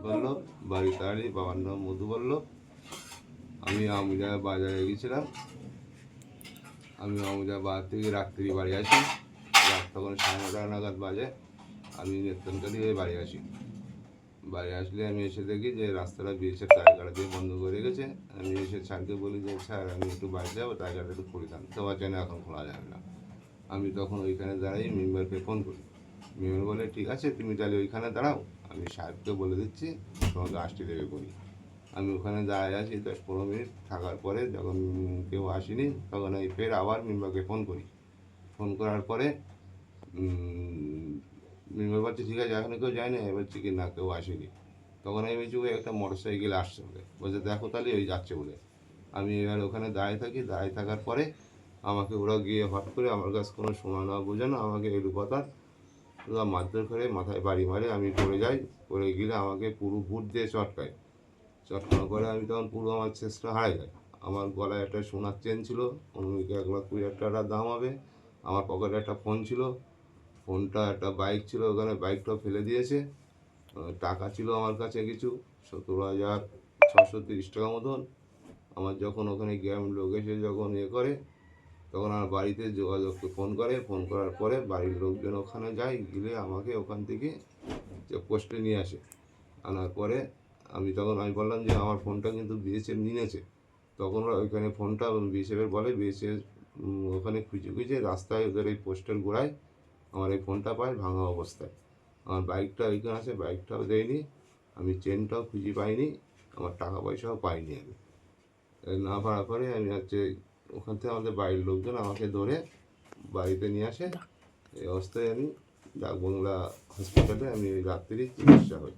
করলো, বাড়ি তাড়ি, বাবার নাম মধু বললো। আমি আমুজা বাজারে গেছিলাম। আমি আমুজা বাজার থেকে রাত্রি বাড়ি আসি, রাত তখন 9:30 নাগাদ বাজে। আমি নেত্রণকালী হয়ে বাড়ি আসি। বাড়ি আসলে আমি এসে দেখি যে রাস্তাটা বিএসএফ টাইগার দিয়ে বন্ধ করে গেছে। আমি এসে স্যারকে বলি যে স্যার আমি একটু বাড়ি যাবো, টাইগারটা একটু খুলে দেন। তো বলছে না, এখন খোলা যাবে না। আমি তখন ওইখানে দাঁড়াই, মেম্বারকে ফোন করি। মেম্বার বলে ঠিক আছে, তুমি তাহলে ওইখানে দাঁড়াও, আমি সাহেবকে বলে দিচ্ছি তোমাকে আসতে দেবে বলি। আমি ওখানে দাঁড়ায় আছি 10-15 মিনিট থাকার পরে যখন কেউ আসেনি, তখন আমি ফের আবার মেম্বারকে ফোন করি। ফোন করার পরে মেম্বার বলছে ঠিক আছে, এখনো কেউ যায় না। বলছে কি না, কেউ আসেনি। তখন আমি বলছি ওই একটা মোটর সাইকেল আসছে বলে, বলছে দেখো তাহলে ওই যাচ্ছে বলে। আমি এবার ওখানে দাঁড়িয়ে থাকি, দাঁড়িয়ে থাকার পরে আমাকে ওরা গিয়ে হট করে, আমার কাছে কোনো সময় না বোঝে না, আমাকে এলু কথা ওরা মারধর করে মাথায় বাড়ি মারে। আমি পড়ে যাই, পড়ে গেলে আমাকে পুরো বুট দিয়ে চটকায়। চটকানোর পরে আমি তখন পুরো আমার চেষ্টা হারাই যায়। আমার গলায় একটা সোনার চেন ছিল, অন্যদিকে 1,20,000 টাকার দাম হবে। আমার পকেটে একটা ফোন ছিল, ফোনটা, একটা বাইক ছিল, ওখানে বাইকটাও ফেলে দিয়েছে। টাকা ছিল আমার কাছে কিছু 17,630 টাকা মতন। আমার যখন ওখানে গ্রাম লোক এসে যখন করে, তখন আমার বাড়িতে যোগাযোগকে ফোন করে। ফোন করার পরে বাড়ির লোকজন ওখানে যায়, গেলে আমাকে ওখান থেকে পোস্টে নিয়ে আসে। আনার পরে আমি বললাম যে আমার ফোনটা কিন্তু বিএসএফ নিয়েছে। তখন ওরা ওইখানে ফোনটা বিএসএফের বলে, বিএসএফ ওখানে খুঁজে খুঁজে রাস্তায় ওদের এই পোস্টের গোড়ায় আমার এই ফোনটা পায় ভাঙা অবস্থায়। আমার বাইকটা ওইখানে আছে, বাইকটাও দেয়নি, আমি চেনটাও খুঁজে পাইনি, আমার টাকা পয়সাও পাইনি। আমি না পাওয়ার পরে আমি ওখান থেকে আমাদের বাড়ির লোকজন আমাকে ধরে বাড়িতে নিয়ে আসে। এই অবস্থায় আমি ডাকবাংলা হসপিটালে আমি রাত্রি চিকিৎসা হই।